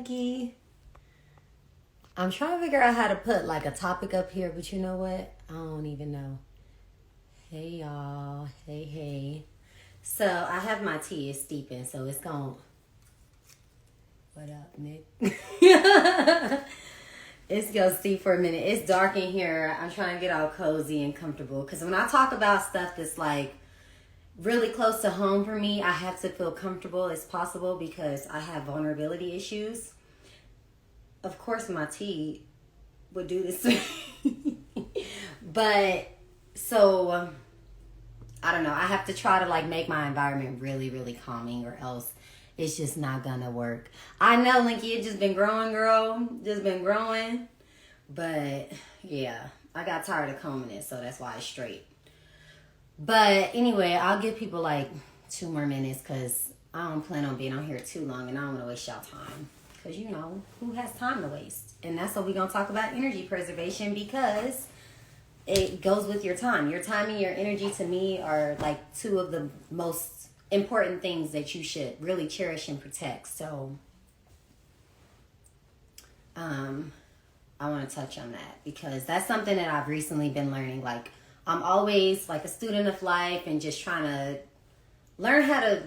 Linky. I'm trying to figure out how to put like a topic up here, but you know what? I don't even know. Hey y'all. Hey. So I have my tea is steeping, so it's gonna... What up, Nick? It's gonna steep for a minute. It's dark in here. I'm trying to get all cozy and comfortable. Because when I talk about stuff that's like really close to home for me, I have to feel comfortable as possible because I have vulnerability issues. Of course, my tea would do this to me. But, so, I don't know. I have to try to like make my environment really, really calming or else it's just not gonna work. I know, Linky, it's just been growing, girl. Just been growing. But, yeah. I got tired of combing it, so that's why it's straight. But, anyway, I'll give people, like, 2 more minutes because I don't plan on being on here too long and I don't want to waste y'all time. Because, you know, who has time to waste? And that's what we're going to talk about, energy preservation, because it goes with your time. Your time and your energy, to me, are, like, 2 of the most important things that you should really cherish and protect. So I want to touch on that because that's something that I've recently been learning. Like, I'm always like a student of life and just trying to learn how to,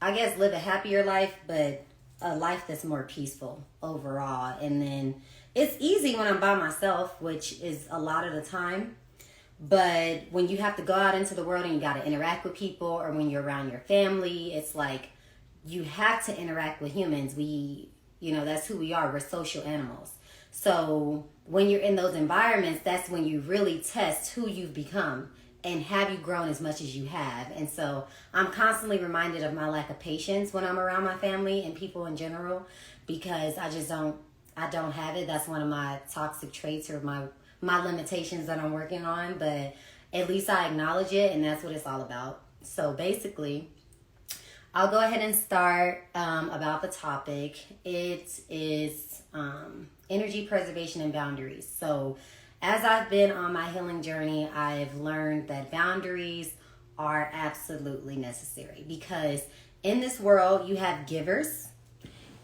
I guess, live a happier life, but a life that's more peaceful overall. And then it's easy when I'm by myself, which is a lot of the time. But when you have to go out into the world and you got to interact with people, or when you're around your family, it's like you have to interact with humans. That's who we are. We're social animals. So when you're in those environments, that's when you really test who you've become and have you grown as much as you have. And so I'm constantly reminded of my lack of patience when I'm around my family and people in general, because I don't have it. That's one of my toxic traits or my limitations that I'm working on, but at least I acknowledge it, and that's what it's all about. So basically, I'll go ahead and start about the topic. It is energy preservation and boundaries. So as I've been on my healing journey, I've learned that boundaries are absolutely necessary, because in this world, you have givers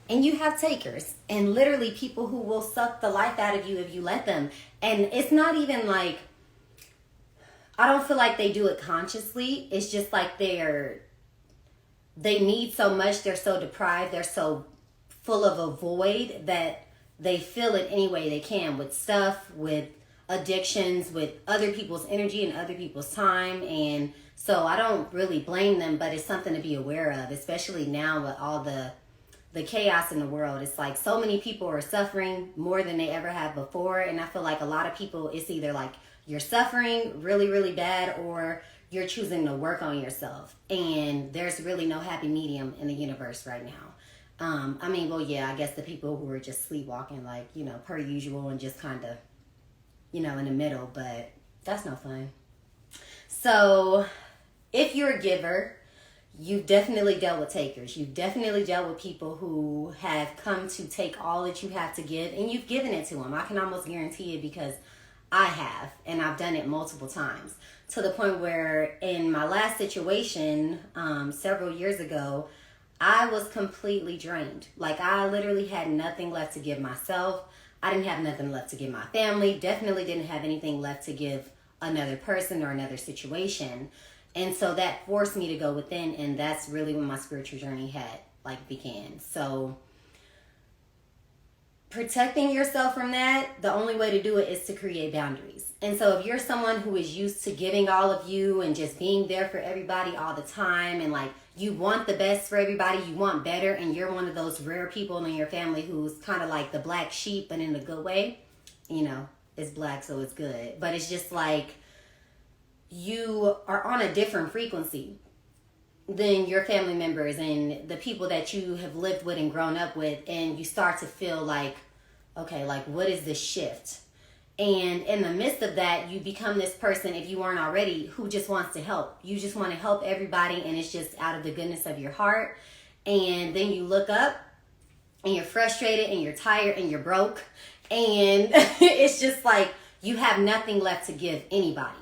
and you have takers, and literally people who will suck the life out of you if you let them. And it's not even like, I don't feel like they do it consciously. It's just like they need so much. They're so deprived. They're so full of a void that they fill it any way they can, with stuff, with addictions, with other people's energy and other people's time. And so I don't really blame them, but it's something to be aware of, especially now with all the chaos in the world. It's like so many people are suffering more than they ever have before. And I feel like a lot of people, it's either like you're suffering really, really bad, or you're choosing to work on yourself. And there's really no happy medium in the universe right now. I guess the people who are just sleepwalking, like, per usual, and just kind of, in the middle, but that's no fun. So if you're a giver, you've definitely dealt with takers. You've definitely dealt with people who have come to take all that you have to give, and you've given it to them. I can almost guarantee it, because I have, and I've done it multiple times, to the point where in my last situation, several years ago, I was completely drained. Like, I literally had nothing left to give myself. I didn't have nothing left to give my family. Definitely didn't have anything left to give another person or another situation. And so that forced me to go within, and that's really when my spiritual journey began. So protecting yourself from that, the only way to do it is to create boundaries. And so if you're someone who is used to giving all of you and just being there for everybody all the time, and like you want the best for everybody, you want better, and you're one of those rare people in your family who's kind of like the black sheep, but in a good way, it's black, so it's good. But it's just like, you are on a different frequency than your family members and the people that you have lived with and grown up with. And you start to feel like, okay, like, what is this shift? And in the midst of that, you become this person, if you weren't already, who just wants to help. You just want to help everybody, and it's just out of the goodness of your heart. And then you look up and you're frustrated and you're tired and you're broke. And it's just like you have nothing left to give anybody.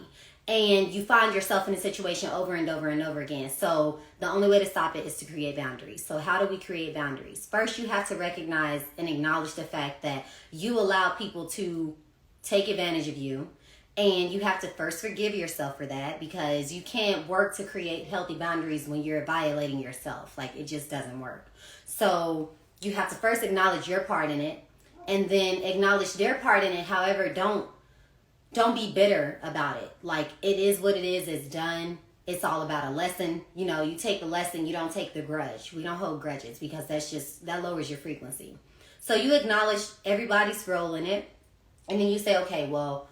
and you find yourself in a situation over and over and over again. So the only way to stop it is to create boundaries. So how do we create boundaries? First, you have to recognize and acknowledge the fact that you allow people to take advantage of you. And you have to first forgive yourself for that, because you can't work to create healthy boundaries when you're violating yourself. Like, it just doesn't work. So you have to first acknowledge your part in it, and then acknowledge their part in it. However, don't be bitter about it. Like, it is what it is. It's done. It's all about a lesson. You know, you take the lesson. You don't take the grudge. We don't hold grudges, because that lowers your frequency. So you acknowledge everybody's role in it, and then you say, okay, well,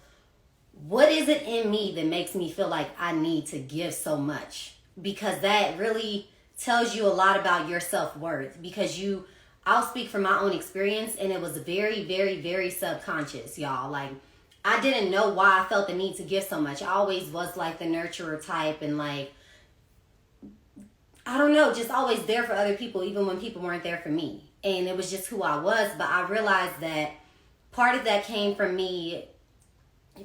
what is it in me that makes me feel like I need to give so much? Because that really tells you a lot about your self-worth. Because I'll speak from my own experience, and it was very, very, very subconscious, y'all. Like, I didn't know why I felt the need to give so much. I always was like the nurturer type, and like, I don't know, just always there for other people, even when people weren't there for me. And it was just who I was. But I realized that part of that came from me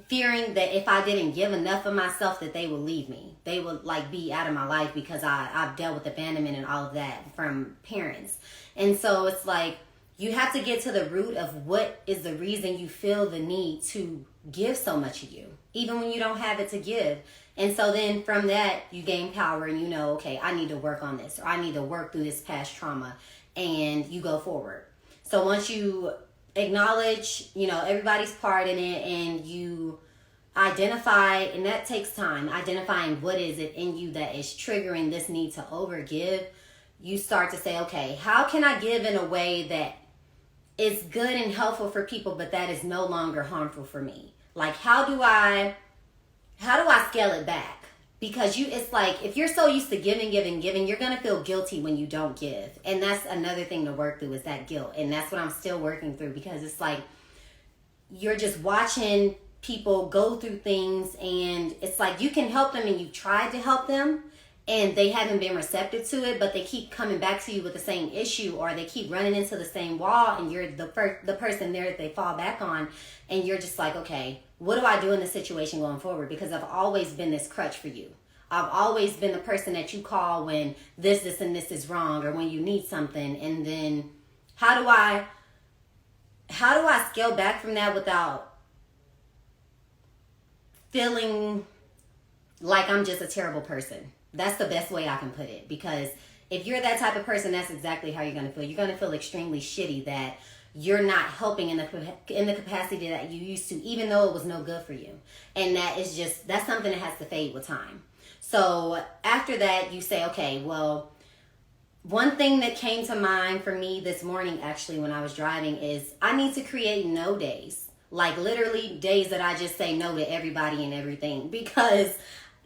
fearing that if I didn't give enough of myself, that they would leave me. They would like be out of my life, because I've dealt with abandonment and all of that from parents. And so it's like, you have to get to the root of what is the reason you feel the need to give so much of you, even when you don't have it to give. And so then from that, you gain power, and you know, okay, I need to work on this, or I need to work through this past trauma, and you go forward. So once you acknowledge, you know, everybody's part in it, and you identify, and that takes time, identifying what is it in you that is triggering this need to overgive, you start to say, okay, how can I give in a way that is good and helpful for people, but that is no longer harmful for me? Like, how do I scale it back? Because it's like, if you're so used to giving, you're going to feel guilty when you don't give. And that's another thing to work through, is that guilt. And that's what I'm still working through, because it's like, you're just watching people go through things, and it's like, you can help them, and you've tried to help them, and they haven't been receptive to it, but they keep coming back to you with the same issue, or they keep running into the same wall, and you're the person there that they fall back on. And you're just like, okay, what do I do in this situation going forward? Because I've always been this crutch for you. I've always been the person that you call when this, and this is wrong, or when you need something. And then how do I scale back from that without feeling like I'm just a terrible person? That's the best way I can put it. Because if you're that type of person, that's exactly how you're going to feel. You're going to feel extremely shitty that you're not helping in the capacity that you used to, even though it was no good for you. And that's something that has to fade with time. So after that, you say, okay, well, one thing that came to mind for me this morning, actually, when I was driving, is I need to create no days. Like, literally days that I just say no to everybody and everything. Because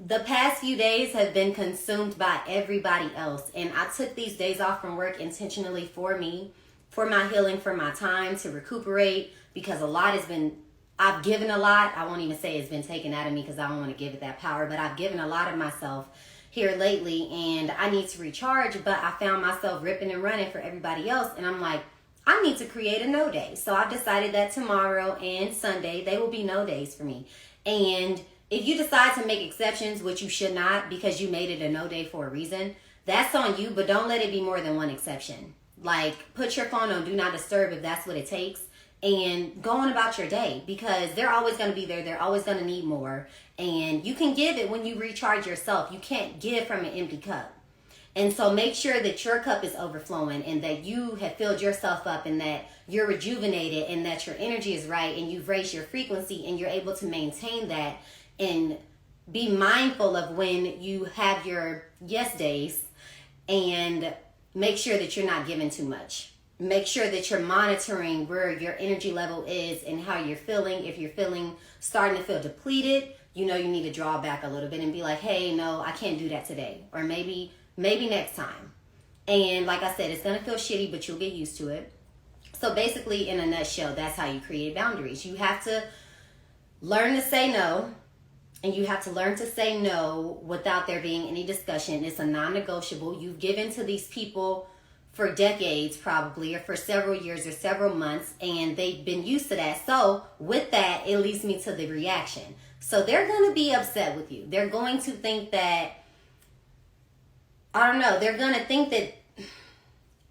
the past few days have been consumed by everybody else. And I took these days off from work intentionally for me, for my healing, for my time to recuperate, because I've given a lot. I won't even say it's been taken out of me, because I don't want to give it that power, but I've given a lot of myself here lately, and I need to recharge. But I found myself ripping and running for everybody else, and I'm like, I need to create a no day. So I've decided that tomorrow and Sunday, they will be no days for me. And if you decide to make exceptions, which you should not, because you made it a no day for a reason, that's on you, but don't let it be more than one exception. Like, put your phone on Do Not Disturb if that's what it takes, and go on about your day, because they're always going to be there. They're always going to need more. And you can give it when you recharge yourself. You can't give from an empty cup. And so make sure that your cup is overflowing, and that you have filled yourself up, and that you're rejuvenated, and that your energy is right, and you've raised your frequency, and you're able to maintain that, and be mindful of when you have your yes days, and make sure that you're not giving too much. Make sure that you're monitoring where your energy level is and how you're feeling. If you're starting to feel depleted, you know you need to draw back a little bit and be like, hey, no, I can't do that today. Or maybe next time. And like I said, it's going to feel shitty, but you'll get used to it. So basically, in a nutshell, that's how you create boundaries. You have to learn to say no. And you have to learn to say no without there being any discussion. It's a non-negotiable. You've given to these people for decades probably, or for several years or several months, and they've been used to that. So with that, it leads me to the reaction. So they're going to be upset with you. They're going to think that, I don't know, they're going to think that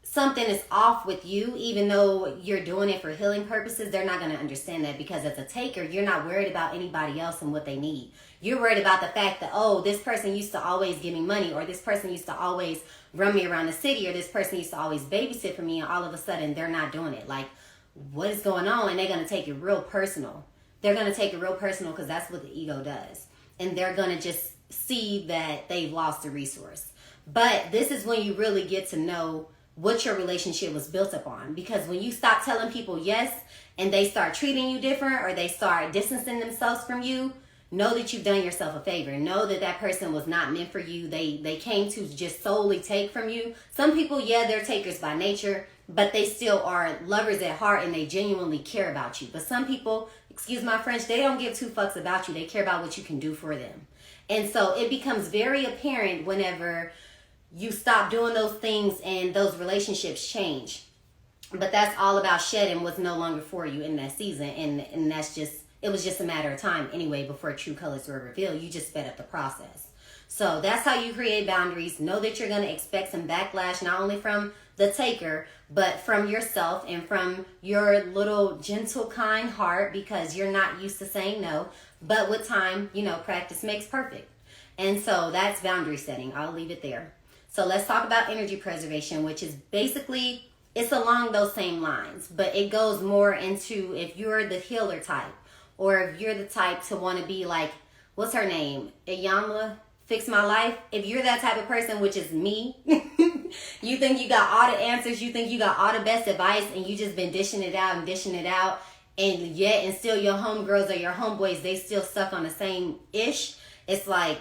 something is off with you, even though you're doing it for healing purposes. They're not going to understand that, because as a taker, you're not worried about anybody else and what they need. You're worried about the fact that, oh, this person used to always give me money, or this person used to always run me around the city, or this person used to always babysit for me, and all of a sudden they're not doing it. Like, what is going on? And they're going to take it real personal. They're going to take it real personal, because that's what the ego does. And they're going to just see that they've lost a resource. But this is when you really get to know what your relationship was built upon. Because when you stop telling people yes, and they start treating you different, or they start distancing themselves from you, know that you've done yourself a favor. Know that that person was not meant for you. They came to just solely take from you. Some people, yeah, they're takers by nature, but they still are lovers at heart, and they genuinely care about you. But some people, excuse my French, they don't give two fucks about you. They care about what you can do for them. And so it becomes very apparent whenever you stop doing those things and those relationships change. But that's all about shedding what's no longer for you in that season. And that's just, it was just a matter of time anyway before true colors were revealed. You just sped up the process. So that's how you create boundaries. Know that you're going to expect some backlash, not only from the taker, but from yourself and from your little gentle, kind heart, because you're not used to saying no. But with time, you know, practice makes perfect. And so that's boundary setting. I'll leave it there. So let's talk about energy preservation, which is basically, it's along those same lines, but it goes more into if you're the healer type, or if you're the type to want to be like, what's her name? Iyanla, Fix My Life. If you're that type of person, which is me, you think you got all the answers, you think you got all the best advice, and you just been dishing it out, and yet, and still your homegirls or your homeboys, they still stuck on the same ish. It's like,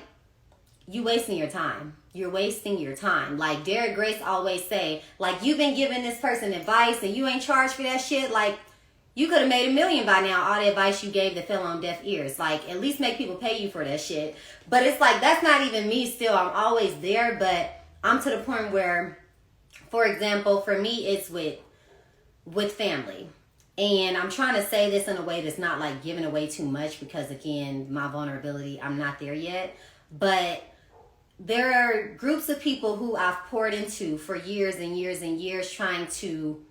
you wasting your time. You're wasting your time. Like Derek Grace always say, like, you've been giving this person advice and you ain't charged for that shit. Like, you could have made $1 million by now, all the advice you gave that fell on deaf ears. Like, at least make people pay you for that shit. But it's like, that's not even me still. I'm always there, but I'm to the point where, for example, for me, it's with family. And I'm trying to say this in a way that's not like giving away too much, because again, my vulnerability, I'm not there yet. But there are groups of people who I've poured into for years and years and years, trying to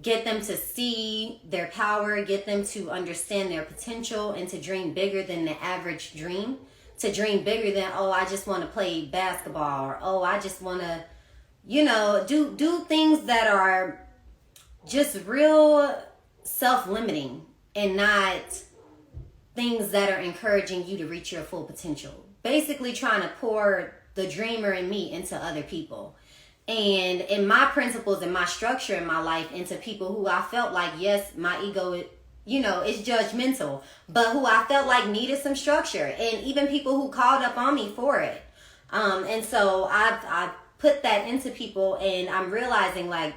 get them to see their power, get them to understand their potential, and to dream bigger than the average dream. To dream bigger than, oh, I just want to play basketball, or oh, I just want to, you know, do things that are just real self-limiting, and not things that are encouraging you to reach your full potential. Basically trying to pour the dreamer in me into other people. And in my principles and my structure in my life, into people who I felt like, yes, my ego, you know, is judgmental, but who I felt like needed some structure. And even people who called up on me for it. And so I've put that into people, and I'm realizing like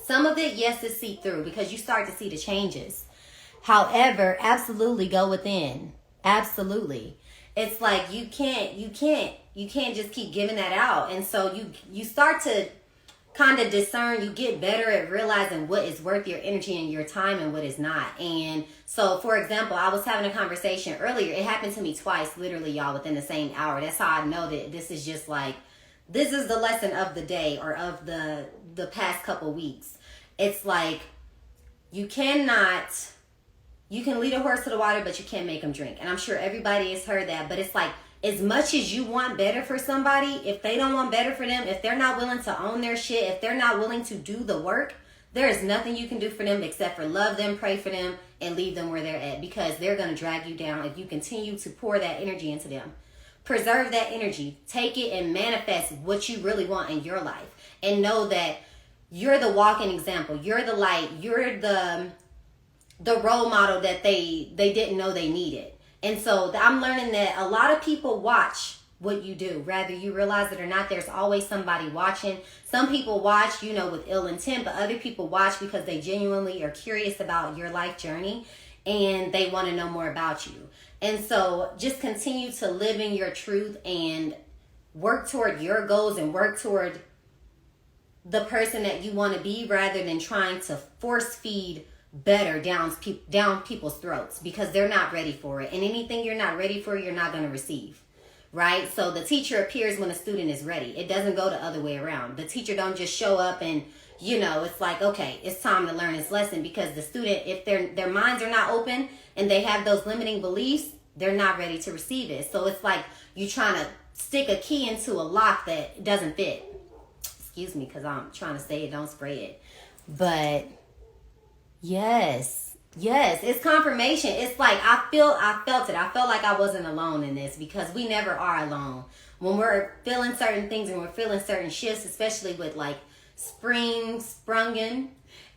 some of it, yes, is see through, because you start to see the changes. However, absolutely go within. Absolutely. It's like you can't just keep giving that out. And so you start to kind of discern, you get better at realizing what is worth your energy and your time and what is not. And so, for example, I was having a conversation earlier. It happened to me twice, literally, y'all, within the same hour. That's how I know that this is just like, this is the lesson of the day, or of the past couple weeks. It's like, you can lead a horse to the water, but you can't make them drink. And I'm sure everybody has heard that, but it's like, as much as you want better for somebody, if they don't want better for them, if they're not willing to own their shit, if they're not willing to do the work, there is nothing you can do for them except for love them, pray for them, and leave them where they're at, because they're going to drag you down if you continue to pour that energy into them. Preserve that energy. Take it and manifest what you really want in your life. And know that you're the walking example. You're the light. You're the role model that they didn't know they needed. And so I'm learning that a lot of people watch what you do. Whether you realize it or not, there's always somebody watching. Some people watch, you know, with ill intent, but other people watch because they genuinely are curious about your life journey and they want to know more about you. And so just continue to live in your truth and work toward your goals and work toward the person that you want to be, rather than trying to force feed better down people's throats, because they're not ready for it. And anything you're not ready for, you're not going to receive. Right? So the teacher appears when a student is ready. It doesn't go the other way around. The teacher don't just show up and, it's like, okay, it's time to learn this lesson, because the student, if their minds are not open and they have those limiting beliefs, they're not ready to receive it. So it's like you trying to stick a key into a lock that doesn't fit. Excuse me, because I'm trying to say it, don't spray it. But yes, it's confirmation. It's like I felt it. I felt like I wasn't alone in this, because we never are alone. When we're feeling certain things and we're feeling certain shifts, especially with like spring sprungen,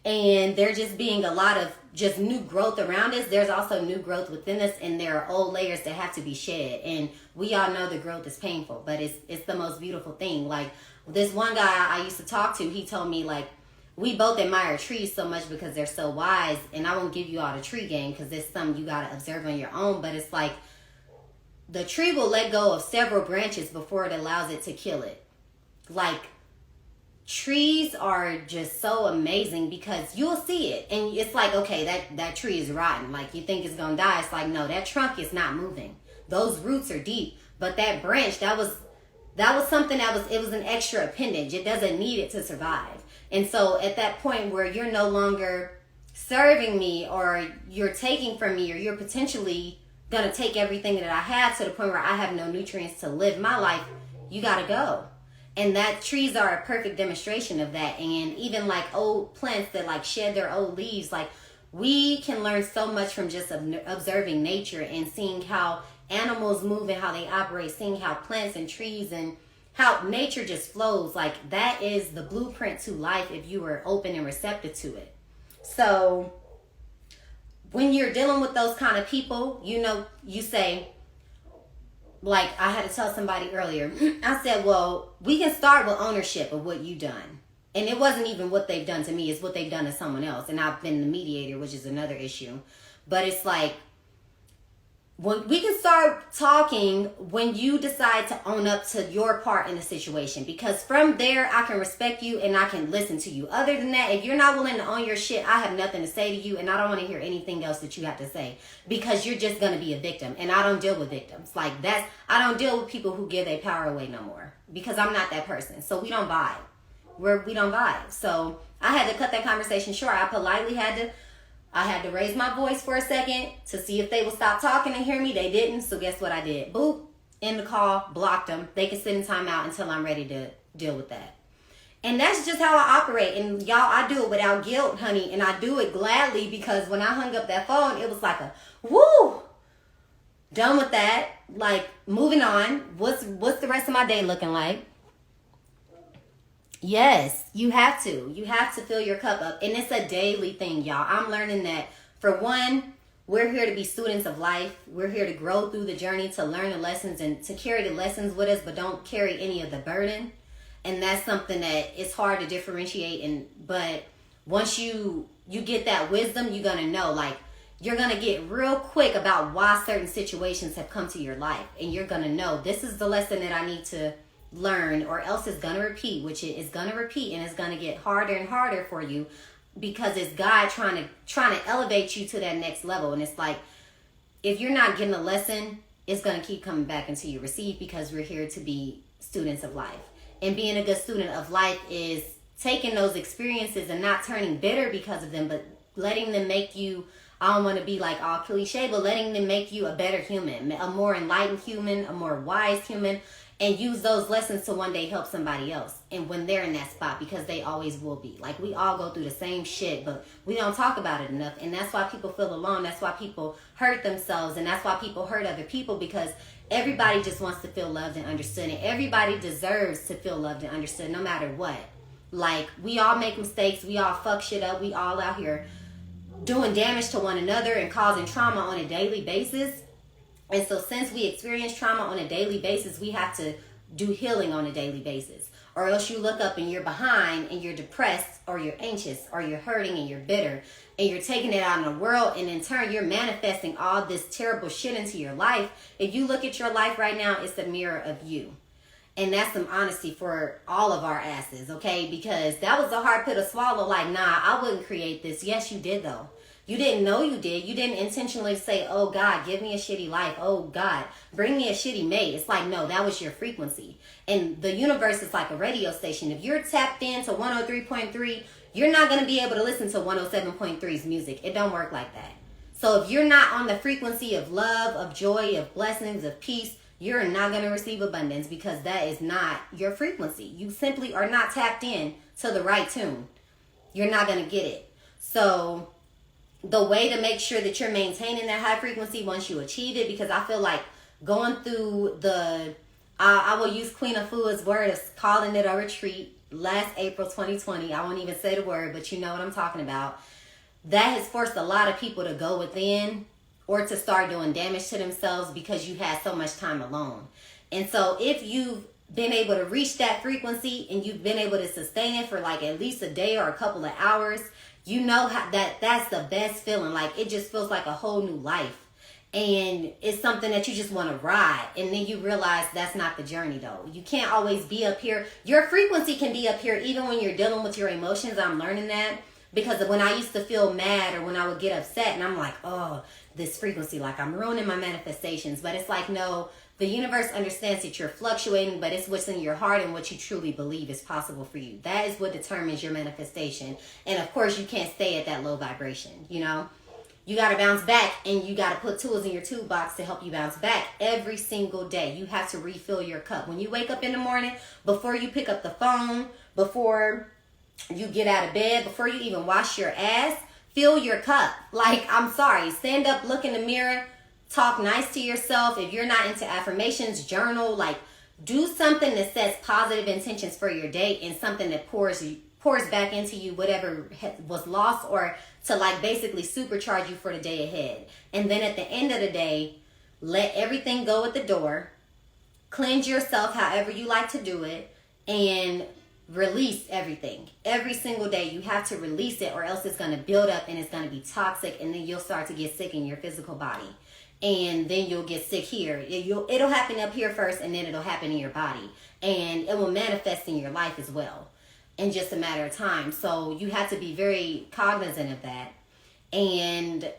and there just being a lot of just new growth around us, there's also new growth within us, and there are old layers that have to be shed. And we all know the growth is painful, but it's the most beautiful thing. Like this one guy I used to talk to, he told me, like, we both admire trees so much because they're so wise. And I won't give you all the tree game, because it's something you got to observe on your own. But it's like the tree will let go of several branches before it allows it to kill it. Like, trees are just so amazing, because you'll see it and it's like, okay, that tree is rotten. Like, you think it's gonna die. It's like, no, that trunk is not moving. Those roots are deep. But that branch, that was something it was an extra appendage. It doesn't need it to survive. And so at that point where you're no longer serving me, or you're taking from me, or you're potentially gonna take everything that I have, to the point where I have no nutrients to live my life, you gotta go. And that trees are a perfect demonstration of that. And even like old plants that like shed their old leaves, like we can learn so much from just observing nature and seeing how animals move and how they operate, seeing how plants and trees and how nature just flows. Like, that is the blueprint to life if you are open and receptive to it. So when you're dealing with those kind of people, you say, like I had to tell somebody earlier, I said, well, we can start with ownership of what you've done. And it wasn't even what they've done to me, it's what they've done to someone else. And I've been the mediator, which is another issue. But it's like, when we can start talking when you decide to own up to your part in the situation, because from there I can respect you and I can listen to you. Other than that, if you're not willing to own your shit, I have nothing to say to you, and I don't want to hear anything else that you have to say, because you're just going to be a victim. And I don't deal with victims. Like, I don't deal with people who give their power away no more, because I'm not that person. So we don't vibe. We don't vibe. So I had to cut that conversation short. I politely had to raise my voice for a second to see if they would stop talking and hear me. They didn't. So guess what I did? Boop. End the call. Blocked them. They can sit in timeout until I'm ready to deal with that. And that's just how I operate. And y'all, I do it without guilt, honey. And I do it gladly, because when I hung up that phone, it was like a woo. Done with that. Like, moving on. What's the rest of my day looking like? Yes, you have to. You have to fill your cup up. And it's a daily thing, y'all. I'm learning that, for one, we're here to be students of life. We're here to grow through the journey, to learn the lessons and to carry the lessons with us, but don't carry any of the burden. And that's something that it's hard to differentiate. But once you get that wisdom, you're going to know, like, you're going to get real quick about why certain situations have come to your life. And you're going to know, this is the lesson that I need to learn, or else it's gonna repeat, which it is gonna repeat, and it's gonna get harder and harder for you, because it's God trying to elevate you to that next level. And it's like, if you're not getting a lesson, it's gonna keep coming back until you receive, because we're here to be students of life. And being a good student of life is taking those experiences and not turning bitter because of them, but letting them make you, I don't want to be like all cliche, but letting them make you a better human, a more enlightened human, a more wise human, and use those lessons to one day help somebody else. And when they're in that spot, because they always will be. Like, we all go through the same shit, but we don't talk about it enough. And that's why people feel alone. That's why people hurt themselves. And that's why people hurt other people, because everybody just wants to feel loved and understood. And everybody deserves to feel loved and understood, no matter what. Like, we all make mistakes. We all fuck shit up. We all out here doing damage to one another and causing trauma on a daily basis. And so since we experience trauma on a daily basis, we have to do healing on a daily basis. Or else you look up and you're behind and you're depressed, or you're anxious, or you're hurting and you're bitter, and you're taking it out in the world, and in turn you're manifesting all this terrible shit into your life. If you look at your life right now, it's a mirror of you. And that's some honesty for all of our asses, okay? Because that was a hard pill to swallow. Like, nah, I wouldn't create this. Yes, you did, though. You didn't know you did. You didn't intentionally say, oh, God, give me a shitty life. Oh, God, bring me a shitty mate. It's like, no, that was your frequency. And the universe is like a radio station. If you're tapped into 103.3, you're not going to be able to listen to 107.3's music. It don't work like that. So if you're not on the frequency of love, of joy, of blessings, of peace, you're not going to receive abundance, because that is not your frequency. You simply are not tapped in to the right tune. You're not going to get it. So the way to make sure that you're maintaining that high frequency once you achieve it, because I feel like going through I will use Queen of Fua's word of calling it a retreat last April 2020. I won't even say the word, but you know what I'm talking about. That has forced a lot of people to go within or to start doing damage to themselves because you had so much time alone. And so if you've been able to reach that frequency and you've been able to sustain it for like at least a day or a couple of hours, you know that's the best feeling. Like, it just feels like a whole new life. And it's something that you just want to ride. And then you realize that's not the journey, though. You can't always be up here. Your frequency can be up here even when you're dealing with your emotions. I'm learning that. Because when I used to feel mad or when I would get upset and I'm like, oh, this frequency, like I'm ruining my manifestations. But it's like, no, the universe understands that you're fluctuating, but it's what's in your heart and what you truly believe is possible for you. That is what determines your manifestation. And of course, you can't stay at that low vibration, you know? You got to bounce back, and you got to put tools in your toolbox to help you bounce back every single day. You have to refill your cup. When you wake up in the morning, before you pick up the phone, before you get out of bed, before you even wash your ass, fill your cup. Like, I'm sorry, stand up, look in the mirror, talk nice to yourself. If you're not into affirmations, journal. Like, do something that sets positive intentions for your day and something that pours back into you whatever was lost, or to like basically supercharge you for the day ahead. And then at the end of the day, let everything go at the door, cleanse yourself however you like to do it, and release everything. Every single day you have to release it, or else it's going to build up and it's going to be toxic, and then you'll start to get sick in your physical body. And then you'll get sick here. It'll happen up here first, and then it'll happen in your body, and it will manifest in your life as well in just a matter of time. So you have to be very cognizant of that. And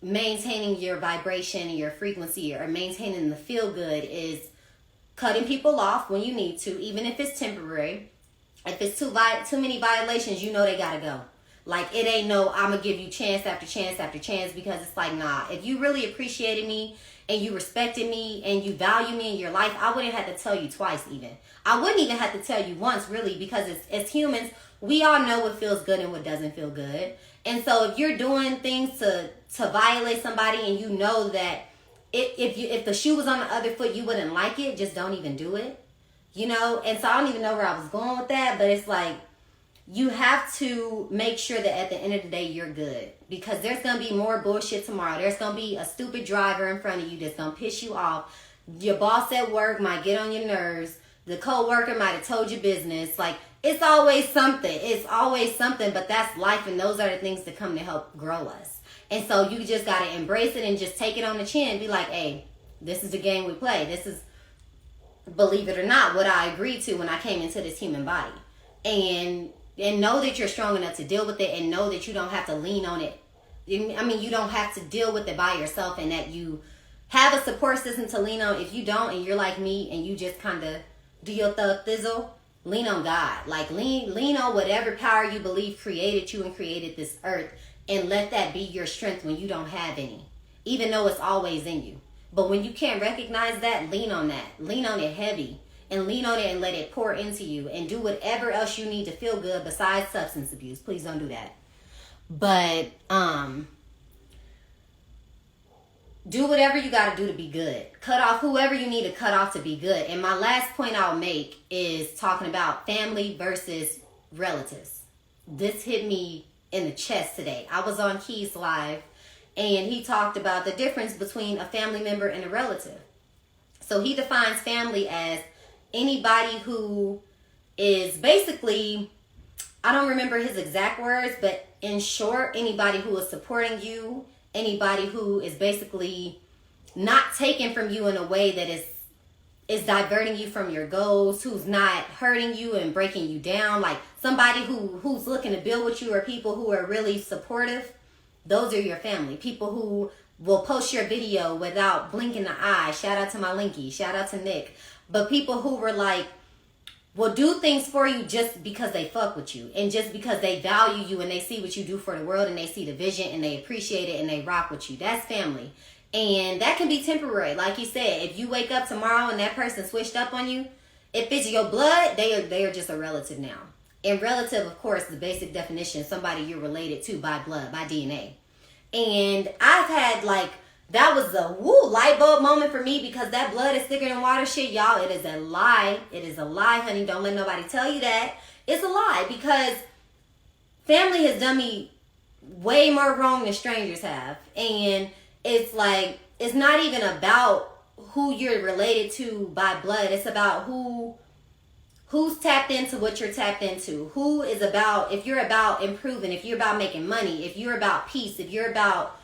maintaining your vibration and your frequency, or maintaining the feel good, is cutting people off when you need to, even if it's temporary. If it's too many violations, you know they gotta go. Like, it ain't no, I'm gonna give you chance after chance after chance, because it's like, nah, if you really appreciated me and you respected me and you value me in your life, I wouldn't have to tell you twice even. I wouldn't even have to tell you once, really, because as humans, we all know what feels good and what doesn't feel good. And so if you're doing things to violate somebody, and you know that if the shoe was on the other foot, you wouldn't like it, just don't even do it. You know? And so I don't even know where I was going with that, but it's like, you have to make sure that at the end of the day, you're good. Because there's going to be more bullshit tomorrow. There's going to be a stupid driver in front of you that's going to piss you off. Your boss at work might get on your nerves. The co-worker might have told you business. Like, it's always something. It's always something, but that's life, and those are the things that come to help grow us. And so you just got to embrace it and just take it on the chin and be like, hey, this is the game we play. This is, believe it or not, what I agreed to when I came into this human body. And know that you're strong enough to deal with it, and know that you don't have to lean on it. I mean, you don't have to deal with it by yourself, and that you have a support system to lean on. If you don't, and you're like me, and you just kind of do your thug thizzle, lean on God. Like, lean on whatever power you believe created you and created this earth, and let that be your strength when you don't have any, even though it's always in you. But when you can't recognize that, lean on that. Lean on it heavy. And lean on it and let it pour into you, and do whatever else you need to feel good besides substance abuse. Please don't do that. But do whatever you got to do to be good. Cut off whoever you need to cut off to be good. And my last point I'll make is talking about family versus relatives. This hit me in the chest today. I was on Key's live, and he talked about the difference between a family member and a relative. So he defines family as anybody who is basically, I don't remember his exact words, but in short, anybody who is supporting you, anybody who is basically not taken from you in a way that is is diverting you from your goals, who's not hurting you and breaking you down, like somebody who's looking to build with you, or people who are really supportive, those are your family. People who will post your video without blinking an eye. Shout out to my Linky. Shout out to Nick. But people who were like, will do things for you just because they fuck with you, and just because they value you and they see what you do for the world, and they see the vision and they appreciate it and they rock with you. That's family. And that can be temporary. Like you said, if you wake up tomorrow and that person switched up on you, if it's your blood, they are just a relative now. And relative, of course, the basic definition, somebody you're related to by blood, by DNA. And I've had like, that was a light bulb moment for me, because that blood is thicker than water shit, y'all. It is a lie. It is a lie, honey. Don't let nobody tell you that. It's a lie, because family has done me way more wrong than strangers have. And it's like, it's not even about who you're related to by blood. It's about who's tapped into what you're tapped into. Who is about, if you're about improving, if you're about making money, if you're about peace, if you're about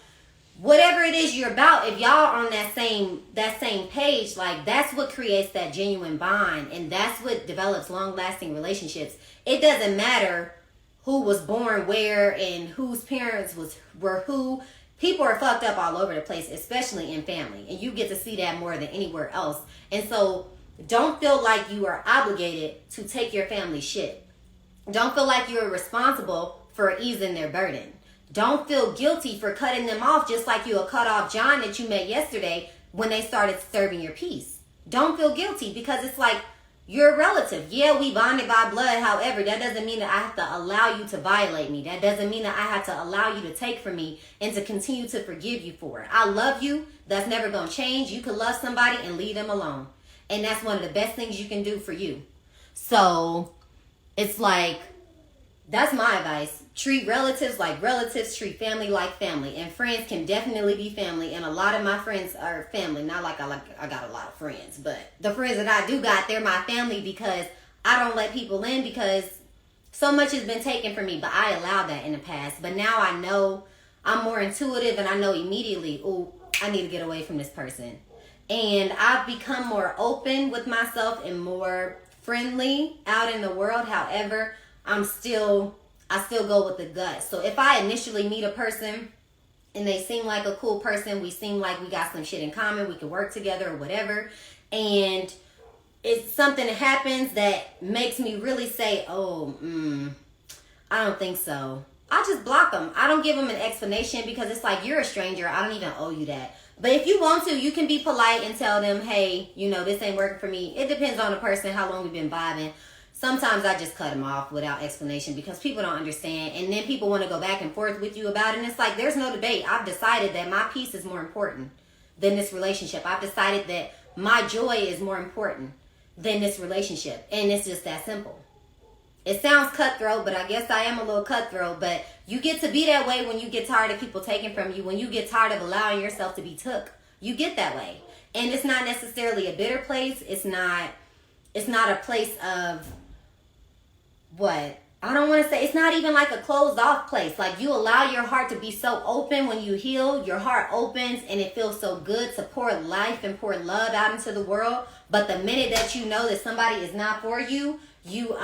whatever it is you're about, if y'all are on that same page, like that's what creates that genuine bond, and that's what develops long-lasting relationships. It doesn't matter who was born where and whose parents were who. People are fucked up all over the place, especially in family, and you get to see that more than anywhere else. And so don't feel like you are obligated to take your family shit. Don't feel like you're responsible for easing their burden. Don't feel guilty for cutting them off, just like you'll cut off John that you met yesterday when they started disturbing your peace. Don't feel guilty, because it's like, you're a relative. Yeah, we bonded by blood. However, that doesn't mean that I have to allow you to violate me. That doesn't mean that I have to allow you to take from me and to continue to forgive you for it. I love you. That's never going to change. You can love somebody and leave them alone. And that's one of the best things you can do for you. So it's like, that's my advice. Treat relatives like relatives. Treat family like family. And friends can definitely be family. And a lot of my friends are family. Not like I got a lot of friends. But the friends that I do got, they're my family, because I don't let people in, because so much has been taken from me. But I allowed that in the past. But now I know, I'm more intuitive, and I know immediately, oh, I need to get away from this person. And I've become more open with myself and more friendly out in the world. However, I still go with the gut. So if I initially meet a person and they seem like a cool person, we seem like we got some shit in common, we can work together or whatever, and it's something that happens that makes me really say, oh, I don't think so, I just block them. I don't give them an explanation, because it's like, you're a stranger. I don't even owe you that. But if you want to, you can be polite and tell them, hey, this ain't working for me. It depends on the person, how long we've been vibing. Sometimes I just cut them off without explanation, because people don't understand. And then people want to go back and forth with you about it. And it's like, there's no debate. I've decided that my peace is more important than this relationship. I've decided that my joy is more important than this relationship. And it's just that simple. It sounds cutthroat, but I guess I am a little cutthroat. But you get to be that way when you get tired of people taking from you. When you get tired of allowing yourself to be took. You get that way. And it's not necessarily a bitter place. It's not a place of... what? I don't want to say, it's not even like a closed off place. Like, you allow your heart to be so open. When you heal, your heart opens, and it feels so good to pour life and pour love out into the world. But the minute that you know that somebody is not for you, you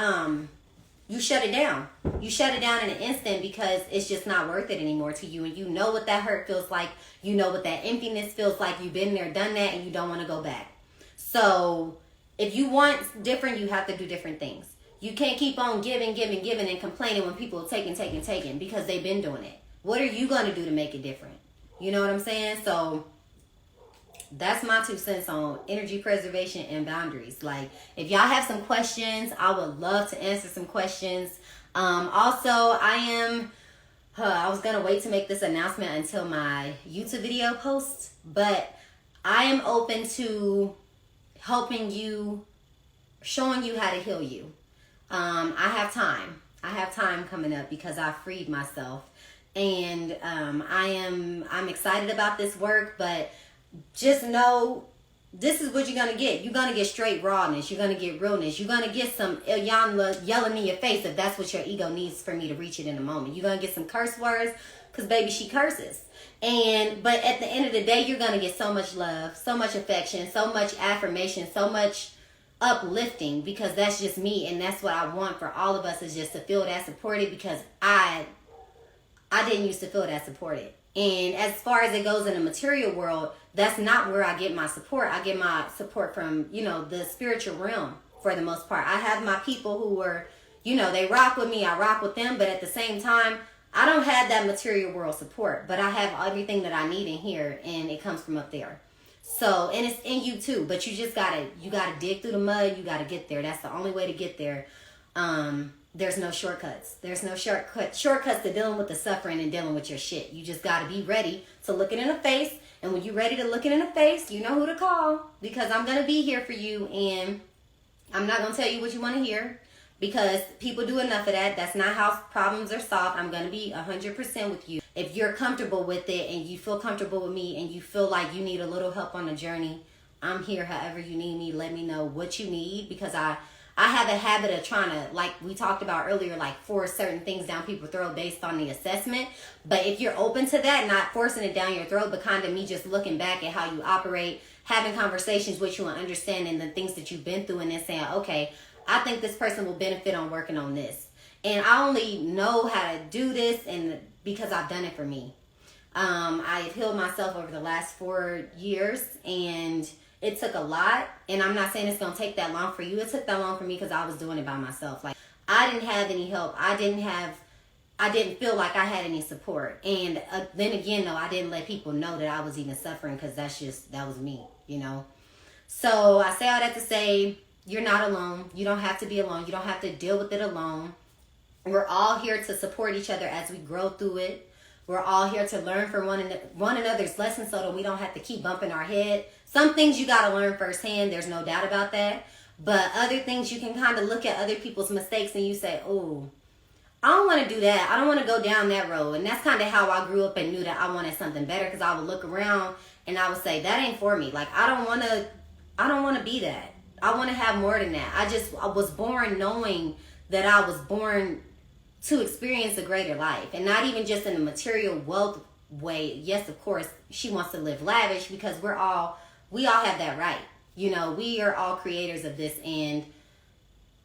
shut it down. You shut it down in an instant, because it's just not worth it anymore to you. And you know what that hurt feels like. You know what that emptiness feels like. You've been there, done that, and you don't want to go back. So if you want different, you have to do different things. You can't keep on giving and complaining when people are taking, because they've been doing it. What are you going to do to make it different? You know what I'm saying? So that's my 2 cents on energy preservation and boundaries. Like, if y'all have some questions, I would love to answer some questions. Also, I was going to wait to make this announcement until my YouTube video posts, but I am open to helping you, showing you how to heal you. I have time coming up, because I freed myself, and I'm excited about this work. But just know, this is what you're gonna get. You're gonna get straight rawness. You're gonna get realness. You're gonna get some Iyanla yelling in your face, if that's what your ego needs for me to reach it in a moment. You're gonna get some curse words, because baby, she curses. But at the end of the day, you're going to get so much love, so much affection, so much affirmation, so much uplifting, because that's just me. And that's what I want for all of us, is just to feel that supported, because I didn't used to feel that supported. And as far as it goes in the material world, that's not where I get my support. I get my support from, the spiritual realm for the most part. I have my people who are, they rock with me. I rock with them. But at the same time, I don't have that material world support. But I have everything that I need in here, and it comes from up there. So, and it's in you too. But you gotta dig through the mud. You gotta get there. That's the only way to get there. There's no shortcuts. There's no shortcuts to dealing with the suffering and dealing with your shit. You just got to be ready to look it in the face. And when you're ready to look it in the face, you know who to call, because I'm going to be here for you. And I'm not going to tell you what you want to hear, because people do enough of that. That's not how problems are solved. I'm going to be 100% with you. If you're comfortable with it and you feel comfortable with me and you feel like you need a little help on the journey, I'm here however you need me. Let me know what you need, because I have a habit of trying to, like we talked about earlier, like force certain things down people's throat based on the assessment. But if you're open to that, not forcing it down your throat, but kind of me just looking back at how you operate, having conversations with you and understanding the things that you've been through, and then saying, okay, I think this person will benefit on working on this. And I only know how to do this because I've done it for me. I've healed myself over the last 4 years, and it took a lot. And I'm not saying it's going to take that long for you. It took that long for me because I was doing it by myself. Like, I didn't have any help. I didn't feel like I had any support. And then again, though, I didn't let people know that I was even suffering, because that was me, So I say all that to say, you're not alone. You don't have to be alone. You don't have to deal with it alone. We're all here to support each other as we grow through it. We're all here to learn from one another's lessons, so that we don't have to keep bumping our head. Some things you got to learn firsthand. There's no doubt about that. But other things, you can kind of look at other people's mistakes and you say, oh, I don't want to do that. I don't want to go down that road. And that's kind of how I grew up and knew that I wanted something better, because I would look around and I would say, that ain't for me. Like, I don't want to be that. I want to have more than that. I was born knowing that I was born to experience a greater life, and not even just in a material wealth way. Yes, of course, she wants to live lavish, because we all have that right. We are all creators of this, and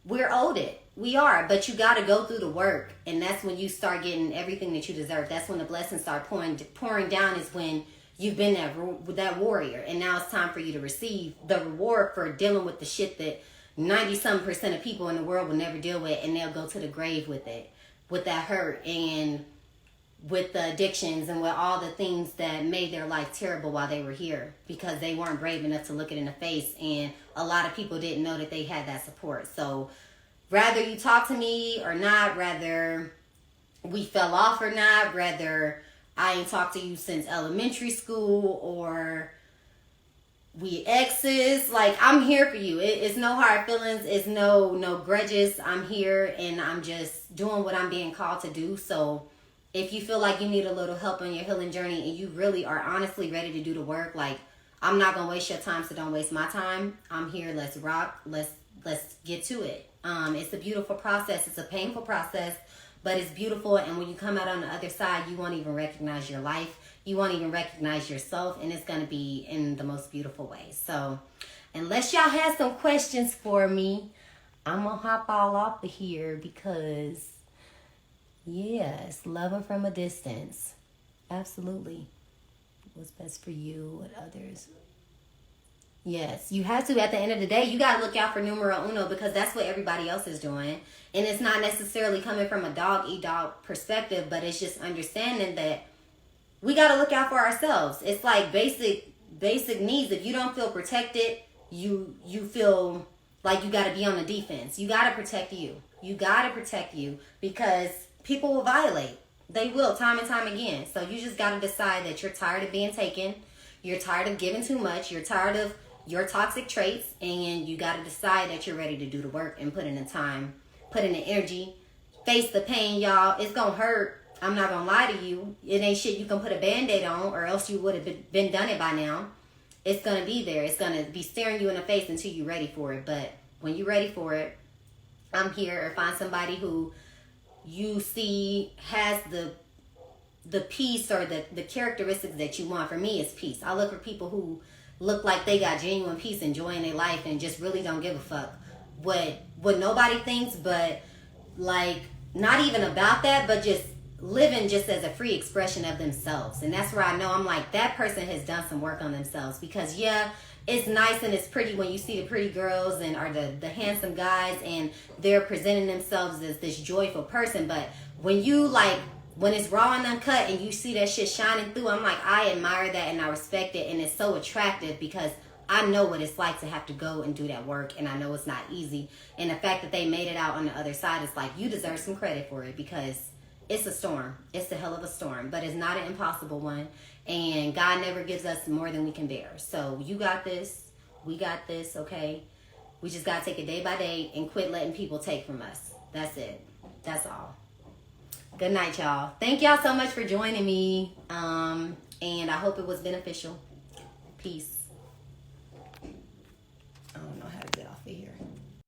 we're owed it. We are, but you got to go through the work, and that's when you start getting everything that you deserve. That's when the blessings start pouring down, is when you've been that warrior, and now it's time for you to receive the reward for dealing with the shit that 90% of people in the world will never deal with, and they'll go to the grave with it, with that hurt, and with the addictions, and with all the things that made their life terrible while they were here, because they weren't brave enough to look it in the face. And a lot of people didn't know that they had that support. So rather you talk to me or not, rather we fell off or not, rather I ain't talked to you since elementary school, or we exes, like, I'm here for you. It's no hard feelings. It's no grudges. I'm here, and I'm just doing what I'm being called to do. So if you feel like you need a little help on your healing journey, and you really are honestly ready to do the work, like, I'm not going to waste your time, so don't waste my time. I'm here. Let's rock. Let's get to it. It's a beautiful process. It's a painful process, but it's beautiful. And when you come out on the other side, you won't even recognize your life. You won't even recognize yourself, and it's going to be in the most beautiful way. So unless y'all have some questions for me, I'm going to hop all off of here, because yes, loving from a distance. Absolutely. What's best for you and others. Yes, you have to. At the end of the day, you got to look out for numero uno, because that's what everybody else is doing. And it's not necessarily coming from a dog-eat-dog perspective, but it's just understanding that we got to look out for ourselves. It's like basic needs. If you don't feel protected, you feel like you got to be on the defense. You got to protect you. You got to protect you, because people will violate. They will, time and time again. So you just got to decide that you're tired of being taken. You're tired of giving too much. You're tired of your toxic traits. And you got to decide that you're ready to do the work and put in the time, put in the energy, face the pain, y'all. It's going to hurt. I'm not going to lie to you. It ain't shit you can put a Band-Aid on, or else you would have been done it by now. It's going to be there. It's going to be staring you in the face until you're ready for it. But when you're ready for it, I'm here. Or find somebody who you see has the the peace or the characteristics that you want. For me, it's peace. I look for people who look like they got genuine peace, enjoying their life, and just really don't give a fuck what nobody thinks, but like not even about that, but just living just as a free expression of themselves. And that's where I know I'm like, that person has done some work on themselves. Because yeah, it's nice and it's pretty when you see the pretty girls and or the handsome guys and they're presenting themselves as this joyful person, but when you like, when it's raw and uncut and you see that shit shining through, I'm like, I admire that and I respect it, and it's so attractive because I know what it's like to have to go and do that work, and I know it's not easy. And the fact that they made it out on the other side is like, you deserve some credit for it, because it's a storm. It's a hell of a storm, but it's not an impossible one. And God never gives us more than we can bear. So you got this. We got this, okay? We just got to take it day by day and quit letting people take from us. That's it. That's all. Good night, y'all. Thank y'all so much for joining me. And I hope it was beneficial. Peace.